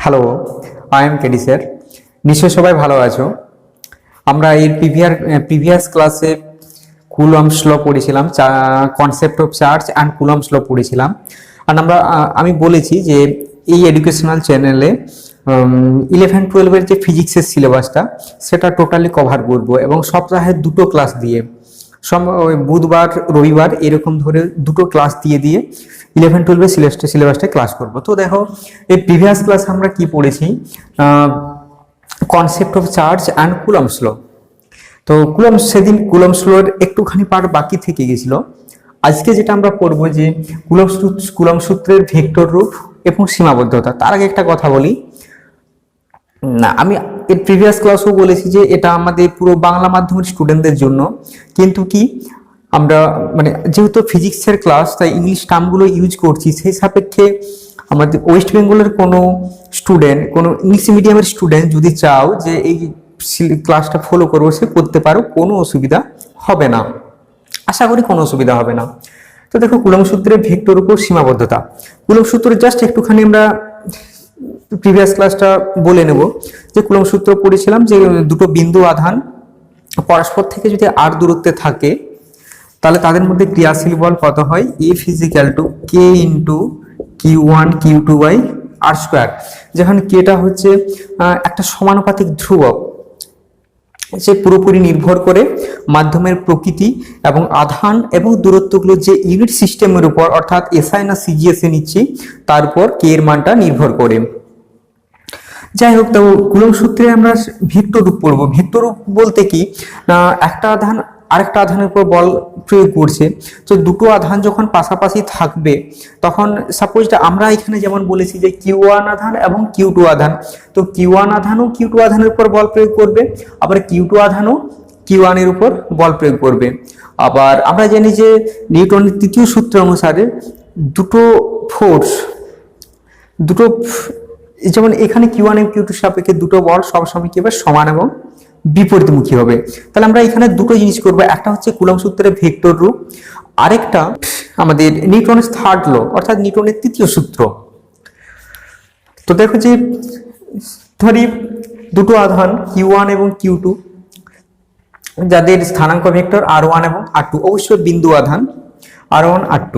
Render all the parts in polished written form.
Hello, I am KD sir. নিশ্চয় সবাই ভালো আছো। আমরা এর প্রিভিয়াস ক্লাসে কুলম্বস ল পড়েছিলাম, concept of charge and Coulomb's law পড়েছিলাম। আর আমি বলেছি যে এই এডুকেশনাল চ্যানেলে 11-12 যে ফিজিক্সের সিলেবাসটা সেটা টোটালি কভার করব এবং সপ্তাহে দুটো ক্লাস দিয়ে বুধবার রবিবার এরকম ধরে দুটো ক্লাস দিয়ে 11-12 সিলেবাসটা ক্লাস করব। তো দেখো, এই প্রিভিয়াস ক্লাস আমরা কি পড়েছি, concept of charge and Coulomb's law. তো সেদিন কুলম্বস লর একটুখানি পার্ট বাকি থেকে গেছিল। আজকে যেটা আমরা পড়ব যে কুলম্ব সূত্রের ভেক্টর রূপ এবং সীমাবদ্ধতা। তার আগে একটা কথা বলি, না আমি এর প্রিভিয়াস ক্লাসও বলেছি যে এটা আমাদের পুরো বাংলা মাধ্যমের স্টুডেন্টদের জন্য, কিন্তু কি আমরা যেহেতু ফিজিক্সের ক্লাস তাই ইংলিশ টার্মগুলো ইউজ করছি, সেই সাপেক্ষে আমাদের ওয়েস্ট বেঙ্গলের কোনো স্টুডেন্ট, কোনো ইংলিশ মিডিয়ামের স্টুডেন্ট যদি চাও যে এই ক্লাসটা ফলো করবো, সে করতে পারো, কোনো অসুবিধা হবে না, আশা করি কোনো অসুবিধা হবে না। তো দেখো, কুলম্ব সূত্রের ভেক্টর উপর সীমাবদ্ধতা। কুলম্ব সূত্রের জাস্ট একটুখানি আমরা প্রিভিয়াস ক্লাসটা বলে নেব যে কুলম্ব সূত্র পড়েছিলাম যে দুটো বিন্দু আধান পরস্পর থেকে যদি আর দূরত্বে থাকে তাহলে তাদের মধ্যে ক্রিয়াশীল বল কত হয়, F = K × Q1 Q2 by R square, যেখানে কেটা হচ্ছে একটা সমানুপাতিক ধ্রুবক, সে পুরোপুরি নির্ভর করে মাধ্যমের প্রকৃতি এবং আধান এবং দূরত্বগুলো যে ইউনিট সিস্টেমের উপর, অর্থাৎ এসআই না সিজিএসএ নিচ্ছি তার উপর কে এর মানটা নির্ভর করে। যাই হোক, তো কুলম্ব সূত্রে আমরা ভেক্টর রূপ পড়বো। ভেক্টর রূপ বলতে কি, একটা আধান আরেকটা আধানের উপর বল প্রয়োগ করছে, তো দুটো আধান যখন পাশাপাশি থাকবে তখন সাপোজ আমরা এখানে যেমন বলেছি যে Q1 আধান এবং Q2 আধান, তো Q1 আধানও Q2 আধানের উপর বল প্রয়োগ করবে, আবার Q2 আধানও Q1 এর উপর বল প্রয়োগ করবে। আবার আমরা জানি যে নিউটনের তৃতীয় সূত্র অনুসারে দুটো ফোর্স, যেমন এখানে Q1 এবং Q2 সাপেক্ষে দুটো বল সবসময় কি হবে, সমান এবং বিপরীতমুখী হবে। তাহলে আমরা এখানে দুটো জিনিস করবো, একটা হচ্ছে কুলম্ব সূত্রের ভেক্টর রূপ, আরেকটা আমাদের নিউটনের থার্ড ল অর্থাৎ নিউটনের তৃতীয় সূত্র। তো দেখো যে ধরি দুটো আধান Q1 এবং Q2 যাদের স্থানাঙ্ক ভেক্টর R1 এবং R2, অবশ্যই বিন্দু আধান R1 R2,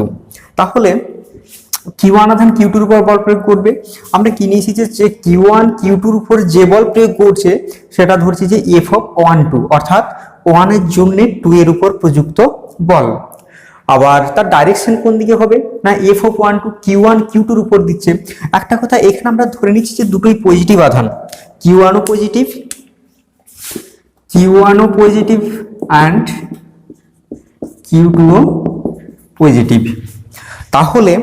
তাহলে Q1 আধান Q2 এর উপর বল প্রয়োগ করবে। আমরা কি নিয়েছি যে Q1 Q2 এর উপর যে বল প্রয়োগ করছে সেটা ধরছি যে F(1)2, অর্থাৎ 1 এর জন্য 2 এর উপর প্রযুক্ত বল। আবার তার ডাইরেকশন কোন দিকে হবে না, F(1)2 Q1 Q2 এর উপর দিচ্ছে। একটা কথা এখানে আমরা ধরে নিচ্ছি যে দুটোই পজিটিভ আধান, Q1 ও পজিটিভ অ্যান্ড Q2 ও পজিটিভ। তাহলে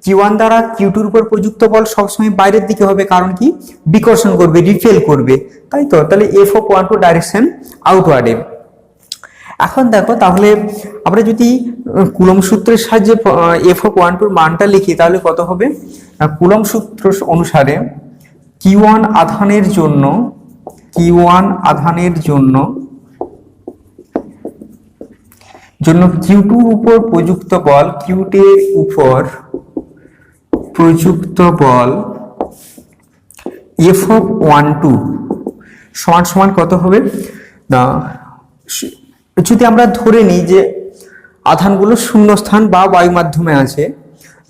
Q1 দ্বারা Q2 এর উপর প্রযুক্ত বল সবসময় বাইরের দিকে হবে, কারণ কি বিকর্ষণ করবে, রিপেল করবে, তাই তো। তাহলে F(1)2 ডাইরেকশন আউটওয়ার্ডে। এখন দেখো, তাহলে আমরা যদি কুলম্ব সূত্রের সাহায্যে F(1)2 মানটা লিখি তাহলে কত হবে, কুলম্ব সূত্র অনুসারে Q1 আধানের জন্য Q2 এর উপর প্রযুক্ত বল, Q2 এর উপর প্রযুক্ত বল F(1)2 সমান কত হবে না, যদি আমরা ধরে নিই যে আধানগুলো শূন্য স্থান বা বায়ু মাধ্যমে আছে,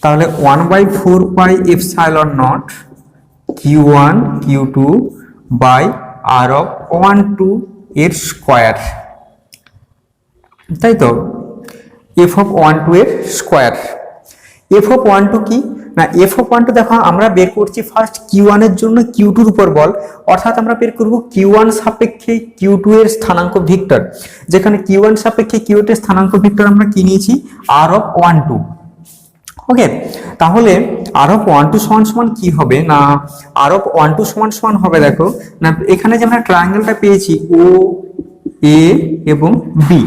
তাহলে 1/4πε0 Q1 Q2 বাই R(1)2 এর স্কোয়ার, তাই তো, F(1)2 এর স্কোয়ার। F(1)2 কি না, F(1)2 দেখো আমরা বের করছি ফার্স্ট Q1 এর জন্য Q2 এর উপর বল, অর্থাৎ আমরা বের করব Q1 সাপেক্ষে Q2 এর স্থানাঙ্ক ভেক্টর, যেখানে Q1 সাপেক্ষে Q2 এর স্থানাঙ্ক ভেক্টর আমরা কি নিয়েছি, R(1)2। ওকে, তাহলে R(1)2 সমান কি হবে না, R(1)2 সমান হবে, দেখো না এখানে যে আমরা ট্রায়াঙ্গেলটা পেয়েছি ও এ এবং বি,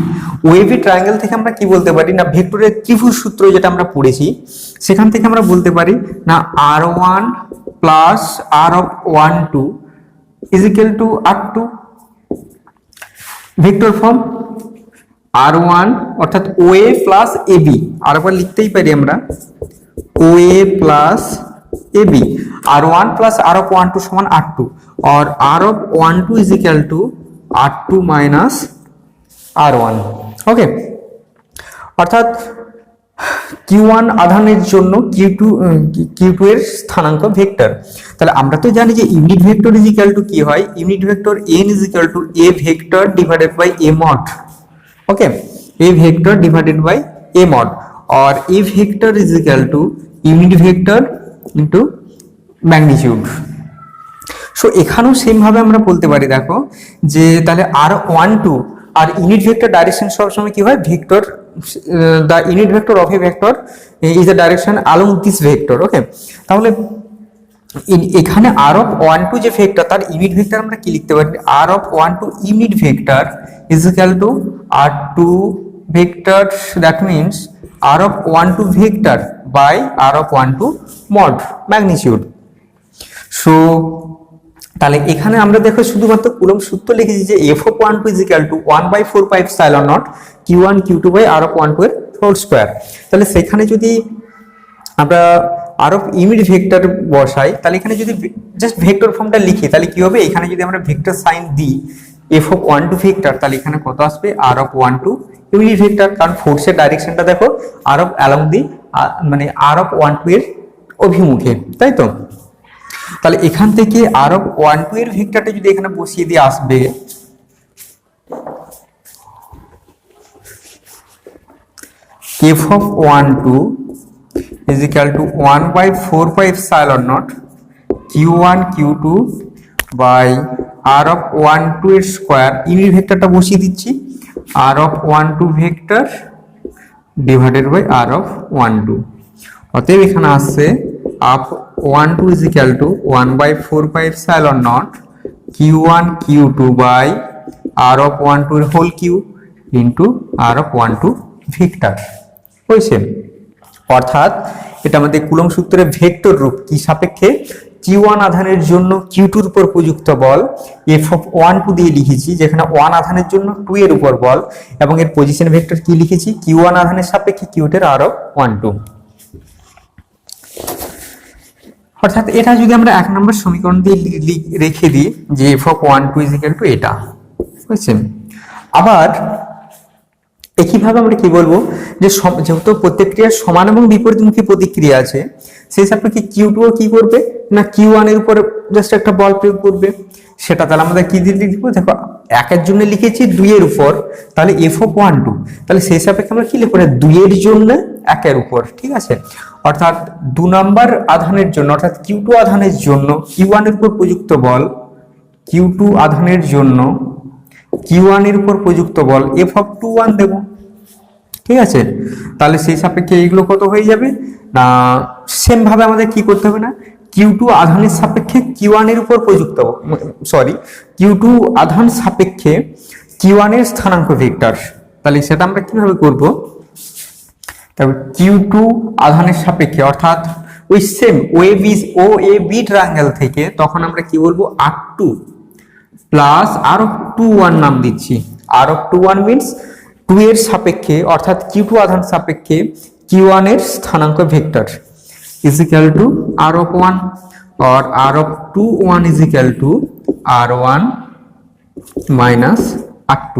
OAB ট্রায়াঙ্গেল থেকে আমরা কি বলতে পারি না, ভেক্টরের ত্রিভুজ সূত্র যেটা আমরা পড়েছি সেখান থেকে আমরা বলতে পারি না R1 plus R(1)2 = R2, vector form R1 অর্থাৎ OA প্লাস AB, আর একবার লিখতেই পারি আমরা OA plus AB, R1 plus R of 1 2 সমান R2, or R of 1 2 is equal to R2 minus R1. ওকে, অর্থাৎ Q1 আধানের জন্য Q2 এর স্থানাঙ্ক ভেক্টর। তাহলে আমরা তো জানি যে unit vector is equal to কি হয়, unit vector n is equal to a vector divided by a mod। Okay, a vector divided by a mod, or a vector is equal to unit vector into magnitude. So এখানেও same ভাবে আমরা বলতে পারি, দেখো যে তাহলে R12 আর unit vector direction সবসময় কি হয়, vector the unit vector of a vector is the direction along this vector। ওকে, তাহলে এখানে r of 1 2 যে ভেক্টর তার ইউনিট ভেক্টর আমরা কি লিখতে পারি, r of 1 2 unit vector is equal to r2 vector, that means r of 1 2 vector by r of 1 2 mod magnitude। So তাহলে এখানে আমরা দেখো শুধুমাত্র কুলম্ব সূত্র লিখেছি যে f of 1 2 is equal to 1/4 pi epsilon naught q1 q2 by r of 1 2 এর whole square. তাহলে সেখানে যদি আমরা r of ইউনিট ভেক্টর বসাই, তাহলে এখানে যদি জাস্ট ভেক্টর ফর্মটা লিখি তাহলে কি হবে, এখানে যদি আমরা ভেক্টর সাইন দিই f of 1 2 ভেক্টর, তাহলে এখানে কত আসবে r of 1 2 ইউনিট ভেক্টর, কারণ ফোর্সের ডাইরেকশনটা দেখো r of along দি মানে r of 1 2 এর অভিমুখে, তাই তো। তাহলে এখান থেকে r of 1 2 এর ভেক্টরটা যদি এখানে বসিয়ে দিয়ে আসবে f of 1 2 is equal to 1/4 pi epsilon naught q1 q2 by r of 1 2 এর স্কয়ার, ইউনিট ভেক্টরটা বসিয়ে দিচ্ছি r of 1 2 vector divided by r of 1 2। অতএব এখানে আসছে up 1 2 is equal to 1/4 pi epsilon naught q1 q2 by r of 1 2 এর whole cube into r of 1 2 vector হয়েছে। অর্থাৎ এটা আমাদের কুলম্ব সূত্রের ভেক্টর রূপ, কি সাপেক্ষে, q1 আধানের জন্য q2 এর উপর প্রযুক্ত বল f of 1 2 দিয়ে লিখেছি, যেখানে 1 আধানের জন্য 2 এর উপর বল, এবং এর পজিশন ভেক্টর কি লিখেছি, q1 আধানের সাপেক্ষে q2 এর r of 1 2। অর্থাৎ এটা যদি আমরা 1 নম্বর সমীকরণ দিয়ে রেখে দিই যে f of 1 2 is equal to এটা, বুঝছেন। আবার একইভাবে আমরা কি বলবো যে যেহেতু প্রত্যেক ক্রিয়ার সমান এবং বিপরীতমুখী প্রতিক্রিয়া আছে, সেই সাপেক্ষে q2 কি করবে না q1 এর উপর জাস্ট একটা বল প্রয়োগ করবে, সেটা তাহলে আমাদের কি দিয়ে লিখবো, দেখো একের জন্য লিখেছি 2 এর উপর, তাহলে f of 1 2, তাহলে সেই সাপেক্ষে আমরা কি লিখবো 2 এর জন্য 1 এর উপর, ঠিক আছে। অর্থাৎ 2 নম্বর আধানের জন্য অর্থাৎ q2 আধানের জন্য q1 এর উপর প্রযুক্ত বল, q2 আধানের জন্য q1 এর উপর প্রযুক্ত বল f of 2 1 দেব, ঠিক আছে। তাহলে সেই সাপেক্ষে এইগুলো কত হয়ে যাবে না, সেম ভাবে আমাদের কি করতে হবে না, q2 আধানের সাপেক্ষে q1 এর উপর প্রযুক্ত q2 আধান সাপেক্ষে q1 এর স্থানাঙ্ক ভেক্টর, তাহলে সেটা আমরা কিভাবে করব, তবে q2 আধানের সাপেক্ষে অর্থাৎ ওই সেম OAB ট্রায়াঙ্গেল থেকে তখন আমরা কি বলবো r2 প্লাস r of 2 1 নাম দিচ্ছি, r of 2 1 মিন্স 2 এর সাপেক্ষে অর্থাৎ q2 আধান সাপেক্ষে q1 এর স্থানাঙ্ক vector is equal to r of 1 or r of 2 1 is equal to r1 minus r2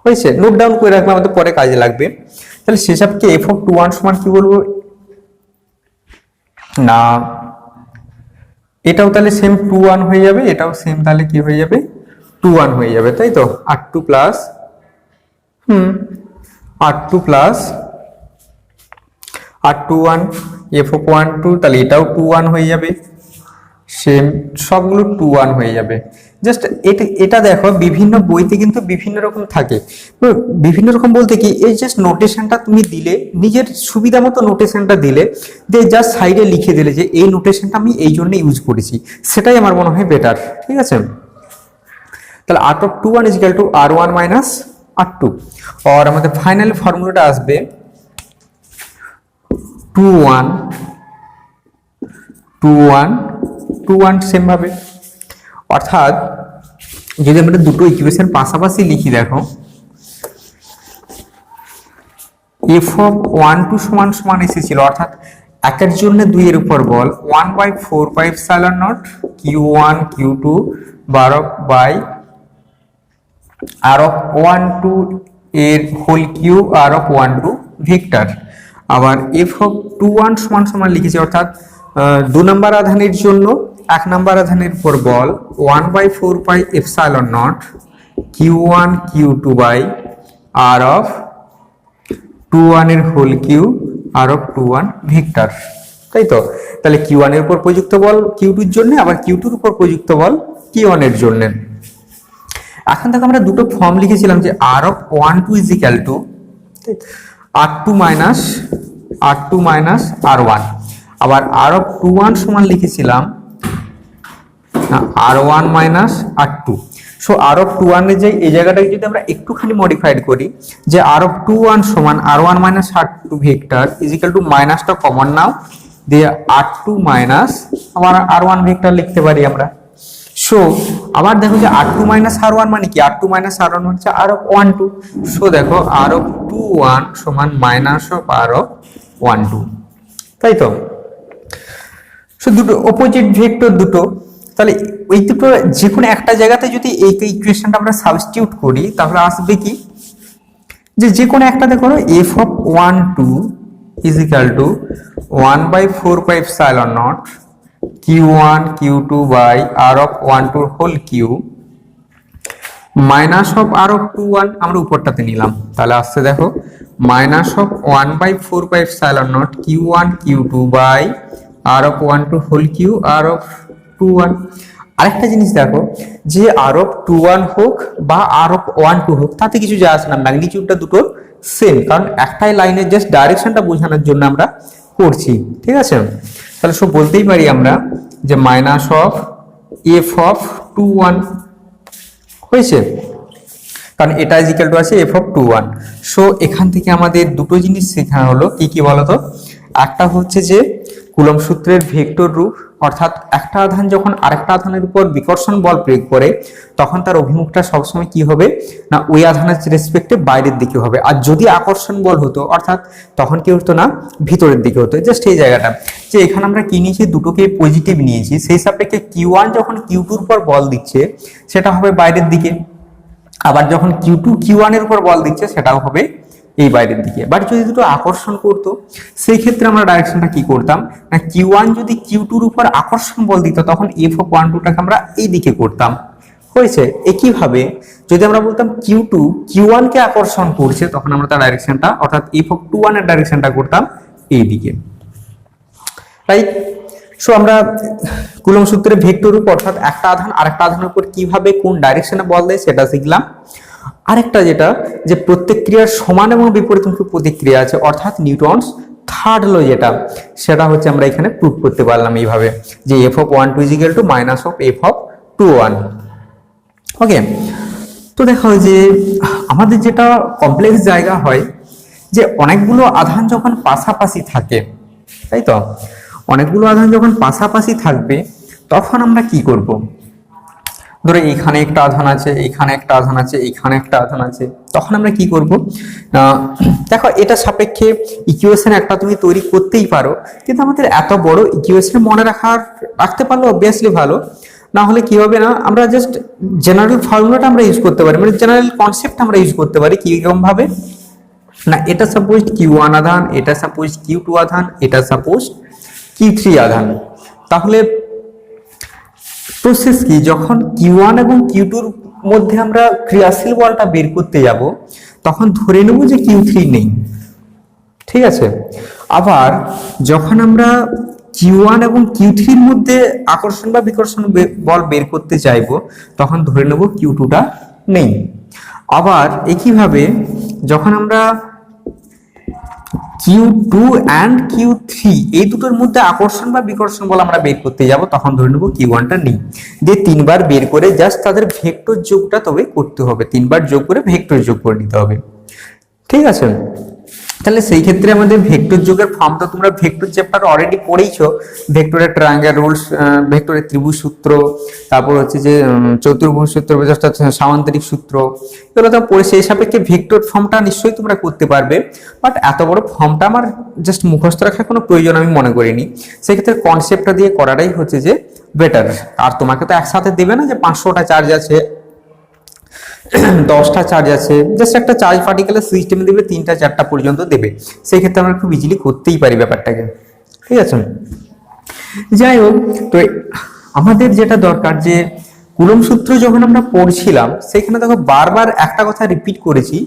হয়েছে। নোট ডাউন করে রাখলে আমাদের পরে কাজে লাগবে। তাহলে সেসবকে f of 2 1 সমান কি বলবো না, এটাও তাহলে সেম 2 1 হয়ে যাবে, এটাও সেম তাহলে কি হয়ে যাবে 2 1 হয়ে যাবে, তাই তো। r2 plus r2 plus r2 1 f of 1 2, তাহলে এটাও 2 1 হয়ে যাবে, সেম সবগুলো 2 1 হয়ে যাবে। জাস্ট এটা দেখো বিভিন্ন বইতে কিন্তু বিভিন্ন রকম থাকে, বিভিন্ন রকম বলতে কি এই জাস্ট নোটেশনটা তুমি দিলে নিজের সুবিধা মতো নোটেশনটা দিলে যে জাস্ট সাইডে লিখে দিলে যে এই নোটেশনটা আমি এই জন্য ইউজ করেছি, সেটাই আমার মনে হয় বেটার, ঠিক আছে। তাহলে r of 2 1 is equal to r1 minus r2, আর আমাদের ফাইনাল ফর্মুলাটা আসবে 2 1 2 1 2 1 সেম ভাবে। অর্থাৎ যদি আমরা দুটো ইকুয়েশন পাশাপাশি লিখি, দেখো f of 1 2 সমান সমান এসেছিল, অর্থাৎ একের জন্য 2 এর উপর বল 1/4πε0 q1 q2 by r of 1 2 এর whole cube r of 1 2 vector. আবার f of 21 সমান সমান লিখেছি, অর্থাৎ 2 নম্বর আধানের জন্য 1 নম্বর আধানের উপর বল 1/4πε0 q1 q2 by r of 21 এর whole cube r of 21 vector. তাই তো, তাহলে q1 এর উপর প্রযুক্ত বল q2 এর জন্য, আবার q2 এর উপর প্রযুক্ত বল q1 এর জন্য। এখন থেকে আমরা দুটো ফর্ম লিখেছিলাম যে r of 1 2 is equal to r2 minus r1, আবার r of 21 সমান লিখেছিলাম r1 minus r2। So r of 21 এর যে এই জায়গাটাকে যদি আমরা একটুখানি মডিফাইড করি যে r of 21 সমান r1 minus r2 vector is equal to মাইনাসটা কমন নাও দিয়ে r2 minus আবার r1 ভেক্টর লিখতে পারি আমরা। সো আবার দেখো যে r2 minus r1 মানে কি, r2 minus r1 হচ্ছে r of 1 2। সো দেখো r of 21 সমান মাইনাস অফ r of 1 2, তাই তো। সো দুটো অপোজিট ভেক্টর দুটো, তাহলে ওই দুটো যে কোনো একটা জায়গাতে যদি এই ইকুয়েশনটা আমরা সাবস্টিটিউট করি তাহলে আসবে কি, যে কোনো একটাতে করো f of 1 2 is equal to 1/4πε0 q1 q2 by r of 1 2 whole cube minus of r of 21 আমরা উপরটাতে নিলাম, তাহলে আসছে দেখো minus of 1/4πε0 q1 q2 by r of 1 2 whole cube r of 21। আরেকটা জিনিস দেখো যে r of 21 হোক বা r of 1 2 হোক তাতে কিছু যায় আসে না, ম্যাগনিটিউডটা দুটোর সেম, কারণ একটাই লাইনের জাস্ট ডাইরেকশনটা বোঝানোর জন্য আমরা করছি, ঠিক আছে। তাহলে সব বলতেই পারি আমরা যে মাইনাস অফ f of 21 হয়েছে, কারণ এটা ইজ ইকুয়াল টু আছে f of 21। সো এখান থেকে আমাদের দুটো জিনিস শেখা হলো, কি কি বলতো। একটা হচ্ছে যে কুলম্ব সূত্রের ভেক্টর রূপ, অর্থাৎ একটা আধান যখন আরেকটা আধানের উপর বিকর্ষণ বল প্রয়োগ করে তখন তার অভিমুখটা সবসময় কি হবে না ওই আধানের রেসপেক্টে বাইরের দিকে হবে, আর যদি আকর্ষণ বল হতো অর্থাৎ তখন কি হতো না ভিতরের দিকে হতো। জাস্ট এই জায়গাটা যে এখানে আমরা কি নিয়েছি, দুটোকে পজিটিভ নিয়েছি, সেই সাপেক্ষে q1 যখন q2 এর উপর বল দিচ্ছে সেটা হবে বাইরের দিকে, আবার যখন q2 q1 এর উপর বল দিচ্ছে সেটাও হবে এই বাইরের দিকে। বাট যদি দুটো আকর্ষণ করতো সেই ক্ষেত্রে আমরা ডাইরেকশনটা কি করতাম না q1 যদি q2 এর উপর আকর্ষণ বল দিত তখন f of 1 2 টাকে আমরা এই দিকে করতাম, হয়েছে। একইভাবে যদি আমরা বলতাম q2 q1 কে আকর্ষণ করছে তখন আমরা তার ডাইরেকশনটা অর্থাৎ f of 21 এর ডাইরেকশনটা করতাম এই দিকে, রাইট। সো আমরা কুলম্ব সূত্রে ভেক্টর রূপ অর্থাৎ একটা আধান আরেকটা আধানের উপর কিভাবে কোন ডাইরেকশনে বল দেয় সেটা শিখলাম। আরেকটা যেটা যে প্রত্যেক ক্রিয়ার সমান এবং বিপরীতমুখী প্রতিক্রিয়া আছে, অর্থাৎ নিউটনস থার্ড ল যেটা, সেটা হচ্ছে আমরা এখানে প্রুফ করতে পারলাম এইভাবে যে f of 1 2 is equal to minus of f of 21। ওকে, তো দেখো যে আমাদের যেটা কমপ্লেক্স জায়গা হয় যে অনেকগুলো আধান যখন পাশাপাশি থাকে, তাই তো, অনেকগুলো আধান যখন পাশাপাশি থাকবে তখন আমরা কি করব, ধরো এইখানে একটা আধান আছে, এইখানে একটা আধান আছে, এইখানে একটা আধান আছে, তখন আমরা কি করব দেখো এটা সাপেক্ষে ইকুয়েশন একটা তুমি তৈরি করতেই পারো, কিন্তু আমাদের এত বড় ইকুয়েশন মনে রাখতে পারলে অবভিয়াসলি ভালো, না হলে কি হবে না আমরা জাস্ট জেনারেল ফর্মুলাটা আমরা ইউজ করতে পারি, মানে জেনারেল কনসেপ্ট আমরা ইউজ করতে পারি কিরকম ভাবে না এটা সাপোজ q1 আধান, এটা সাপোজ q2 আধান, এটা সাপোজ q3 আধান। তাহলে প্রসেস কি, যখন q1 এবং q2 এর মধ্যে আমরা ক্রিয়াশীল বলটা বের করতে যাব তখন ধরে নেব যে q3 নেই, ঠিক আছে। আবার যখন আমরা q1 এবং q3 এর মধ্যে আকর্ষণ বা বিকর্ষণ বল বের করতে চাইবো তখন ধরে নেব q2 টা নেই। আবার একইভাবে যখন আমরা q2 and q3 এই দুটোর মধ্যে আকর্ষণ বা বিকর্ষণ বল আমরা বের করতে যাব তখন ধরে নেব q1 টা নেই, যে তিনবার বের করে জাস্ট তাদের ভেক্টর যোগটা তবে করতে হবে, তিনবার যোগ করে ভেক্টর যোগ করে নিতে হবে, ঠিক আছে। তাহলে সেই ক্ষেত্রে আমাদের ভেক্টর যোগের ফর্ম তো তোমরা ভেক্টর চ্যাপ্টার অলরেডি পড়েইছো, ভেক্টরের ট্রায়াঙ্গেল রুলস, ভেক্টরের ত্রিভুজ সূত্র, তারপর হচ্ছে যে চতুর্ভুজ সূত্র, সামান্তরিক সূত্র, এগুলো তো পড়ে, সেই সাপেক্ষে ভেক্টর ফর্মটা নিশ্চয়ই তোমরা করতে পারবে। বাট এত বড় ফর্মটা আমার জাস্ট মুখস্থ রাখার কোনো প্রয়োজন আমি মনে করিনি, সেক্ষেত্রে কনসেপ্টটা দিয়ে করাটাই হচ্ছে যে বেটার। আর তোমাকে তো একসাথে দেবে না যে 500টা চার্জ আছে, 10টা চার্জ আছে, জাস্ট একটা চার্জ পার্টিকেলের সিস্টেম দেবে, 3টা 4টা পর্যন্ত দেবে, সেই ক্ষেত্রে আমরা খুব ইজিলি করতেই পারি ব্যাপারটাকে। ঠিক আছে, যাই হোক, তো আমাদের যেটা দরকার যে কুলম্ব সূত্র যখন আমরা পড়ছিলাম সেখানে দেখো বারবার একটা কথা রিপিট করেছি,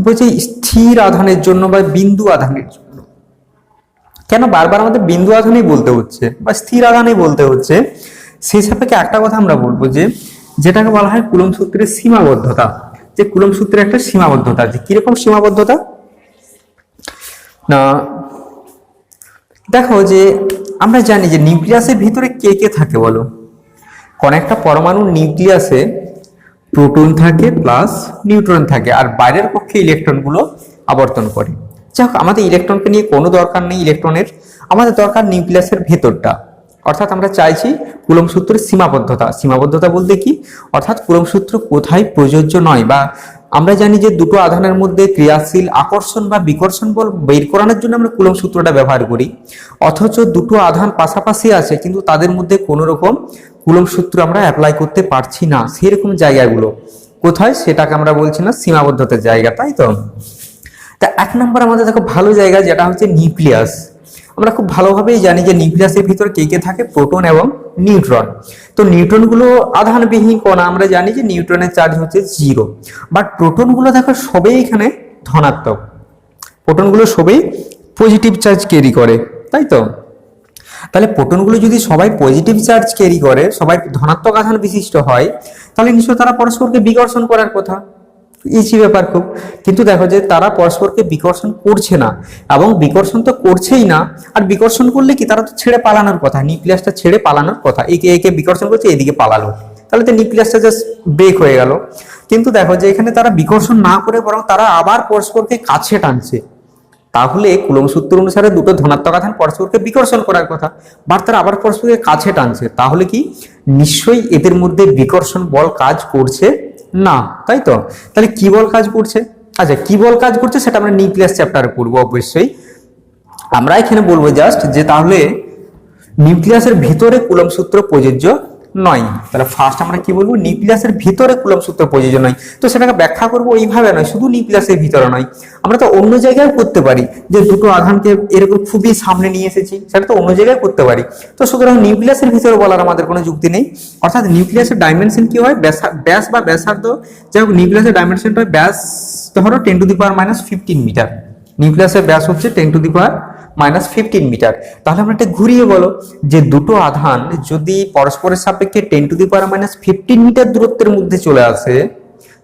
বলছে স্থির আধানের জন্য বা বিন্দু আধানের জন্য। কেন বারবার আমাদের বিন্দু আধানেই বলতে হচ্ছে বা স্থির আধানেই বলতে হচ্ছে? সেই সাপেক্ষে একটা কথা আমরা বলবো যে যেটাকে বলা হয় কুলম্ব সূত্রের সীমাবদ্ধতা, যে কুলম্ব সূত্রের একটা সীমাবদ্ধতা, যে কিরকম সীমাবদ্ধতা না, দেখো যে আমরা জানি যে নিউক্লিয়াসের ভিতরে কে কে থাকে বলো? কোন একটা পরমাণুর নিউক্লিয়াসে প্রোটন থাকে প্লাস নিউট্রন থাকে, আর বাইরের পক্ষে ইলেকট্রনগুলো আবর্তন করে। যাই হোক, আমাদের ইলেকট্রনকে নিয়ে কোনো দরকার নেই ইলেকট্রনের, আমাদের দরকার নিউক্লিয়াসের ভেতরটা। অর্থাৎ আমরা চাইছি কুলম্ব সূত্রের সীমাবদ্ধতা। সীমাবদ্ধতা বলতে কি? অর্থাৎ কুলম্ব সূত্র কোথায় প্রযোজ্য নয়, বা আমরা জানি যে দুটো আধানের মধ্যে ক্রিয়াশীল আকর্ষণ বা বিকর্ষণ বল বের করানোর জন্য আমরা কুলম্ব সূত্রটা ব্যবহার করি, অথচ দুটো আধান পাশাপাশি আছে কিন্তু তাদের মধ্যে কোনো রকম কুলম্ব সূত্র আমরা অ্যাপ্লাই করতে পারছি না, সেরকম জায়গাগুলো কোথায় সেটাকে আমরা বলছি না সীমাবদ্ধতার জায়গা, তাই তো? তা 1 নম্বর আমাদের দেখো ভালো জায়গা, যেটা হচ্ছে নিউক্লিয়াস। আমরা খুব ভালোভাবেই জানি যে নিউক্লিয়াসের ভিতরে কে কে থাকে, প্রোটন এবং নিউট্রন। তো নিউট্রনগুলো আধানবিহীন কণা, আমরা জানি যে নিউট্রনের চার্জ হচ্ছে 0, বাট প্রোটনগুলো দেখো সবই এখানে ধনাত্মক, প্রোটনগুলো সবই পজিটিভ চার্জ ক্যারি করে, তাই তো? তাহলে প্রোটনগুলো যদি সবাই পজিটিভ চার্জ ক্যারি করে, সবাই ধনাত্মক আধান বিশিষ্ট হয়, তাহলে নিশ্চয় তারা পরস্পরকে বিকর্ষণ করার কথা, ইজি ব্যাপার খুব। কিন্তু দেখো যে তারা পরস্পরকে বিকর্ষণ করছে না, এবং বিকর্ষণ তো করছেই না, আর বিকর্ষণ করলে কি তারা তো ছেড়ে পালানোর কথা, নিউক্লিয়াসটা ছেড়ে পালানোর কথা, একে একে বিকর্ষণ করছে, এদিকে পালালো, তাহলে তো নিউক্লিয়াসটা জাস্ট ব্রেক হয়ে গেল। কিন্তু দেখো যে এখানে তারা বিকর্ষণ না করে বরং তারা আবার পরস্পরকে কাছে টানছে, তাহলে কুলম্ব সূত্র অনুসারে দুটো ধনাত্মক আধান পরস্পরকে বিকর্ষণ করার কথা, বাট তারা আবার পরস্পরকে কাছে টানছে, তাহলে কি নিশ্চয়ই এদের মধ্যে বিকর্ষণ বল কাজ করছে না, তাই তো? তাহলে কি বল কাজ করছে? আচ্ছা, কি বল কাজ করছে সেটা আমরা নিউক্লিয়াস চ্যাপ্টারে পড়বো অবশ্যই। আমরা এখানে বলবো জাস্ট যে তাহলে নিউক্লিয়াসের ভিতরে কুলম্ব সূত্র প্রযোজ্য নয়। তাহলে ফার্স্ট আমরা কি বলবো? নিউক্লিয়াসের ভিতরে কুলম্ব সূত্র প্রযোজ্য নয়। তো সেটাকে ব্যাখ্যা করবো এইভাবে নয়, শুধু নিউক্লিয়াসের ভিতরে নয়, আমরা তো অন্য জায়গায় করতে পারি, যে দুটো আধানকে এরকম খুবই সামনে নিয়ে এসেছি, সেটা তো অন্য জায়গায় করতে পারি। তো সুতরাং নিউক্লিয়াসের ভিতরে বলার আমাদের কোনো যুক্তি নেই। অর্থাৎ নিউক্লিয়াসের ডাইমেনশন কি হয়? ব্যাস বা ব্যাসার্ধ, যাই হোক নিউক্লিয়াসের ডাইমেনশনটা ব্যাস ধরো 10⁻⁻15 মিটার, নিউক্লিয়াসের ব্যাস হচ্ছে 10⁻⁻15 মিটার। তাহলে আমরা এটা ঘুরিয়ে বলো যে দুটো আধান যদি পরস্পরের সাপেক্ষে 10⁻⁻15 মিটার দূরত্বের মধ্যে চলে আসে,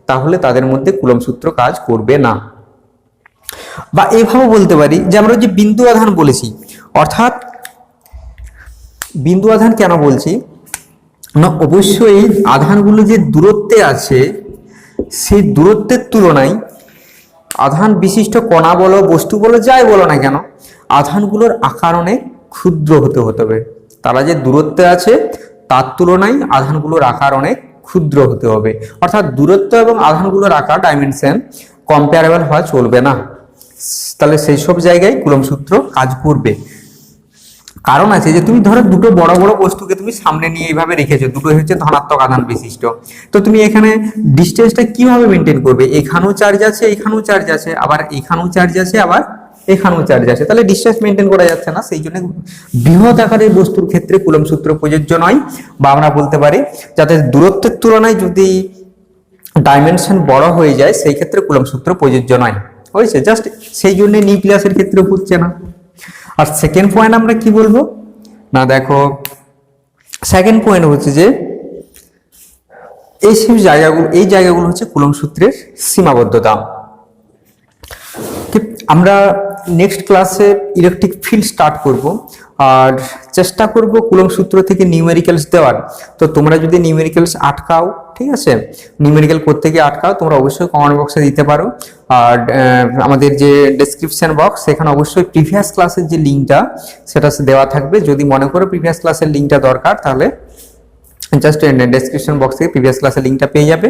তাহলে তাদের মধ্যে কুলম্ব সূত্র কাজ করবে না। বা এভাবে বলতে পারি যে আমরা যে বিন্দু আধান বলেছি, অর্থাৎ বিন্দু আধান কেন বলছি না, অবশ্যই আধানগুলো যে দূরত্বে আছে সেই দূরত্বের তুলনায় আধান বিশিষ্ট কণা বলো, বস্তু বলো, যাই বলো না কেন, আধানগুলোর আকার অনেক ক্ষুদ্র হতে হবে। তারা যে দূরত্বে আছে তার তুলনায় আধানগুলোর আকার অনেক ক্ষুদ্র হতে হবে। অর্থাৎ দূরত্ব এবং আধানগুলোর আকার ডাইমেনশন কম্পেয়ারেবল হওয়া চলবে না, তাহলে সেই সব জায়গায় কুলম্ব সূত্র কাজ করবে। কারণ আছে যে তুমি ধরো দুটো বড় বড় বস্তুকে তুমি সামনে নিয়ে এইভাবে রেখেছো, দুটো হচ্ছে ধনাত্মক আধান বিশিষ্ট, তো তুমি এখানে ডিস্টেন্সটা কিভাবে মেনটেন করবে? এখানেও চার্জ আছে, এখানেও চার্জ আছে, আবার এখানেও চার্জ আছে, আবার এখানেও চার্জ আছে, তাহলে ডিস্টেন্স মেনটেন করা যাচ্ছে না। সেই জন্য বৃহৎ আকারের বস্তুর ক্ষেত্রে কুলম্ব সূত্র প্রযোজ্য নয়, বা আমরা বলতে পারি যাতে দূরত্বের তুলনায় যদি ডাইমেনশন বড় হয়ে যায় সেই ক্ষেত্রে কুলম্ব সূত্র প্রযোজ্য নয়, হয়েছে? জাস্ট সেই জন্য নিউক্লিয়াসের ক্ষেত্রে হচ্ছে না। আর সেকেন্ড পয়েন্ট আমরা কি বলবো না, দেখো সেকেন্ড পয়েন্ট হচ্ছে যে এই জায়গাগুলো হচ্ছে কুলম্ব সূত্রের সীমাবদ্ধতা। আমরা নেক্সট ক্লাসে ইলেকট্রিক ফিল্ড স্টার্ট করব, আর চেষ্টা করব কুলম সূত্র থেকে নিউমেরিক্যালস দেওয়ার। তো তোমরা যদি নিউমেরিক্যালস আটকাও, ঠিক আছে, নিউমেরিক্যাল করতে গিয়ে আটকাও, তোমরা অবশ্যই কমেন্ট বক্সে দিতে পারো। আর আমাদের যে ডেসক্রিপশন বক্স, সেখানে অবশ্যই প্রিভিয়াস ক্লাসের যে লিঙ্কটা সেটা দেওয়া থাকবে। যদি মনে করো প্রিভিয়াস ক্লাসের লিঙ্কটা দরকার, তাহলে জাস্ট ডেসক্রিপশন বক্স থেকে প্রিভিয়াস ক্লাসের লিঙ্কটা পেয়ে যাবে।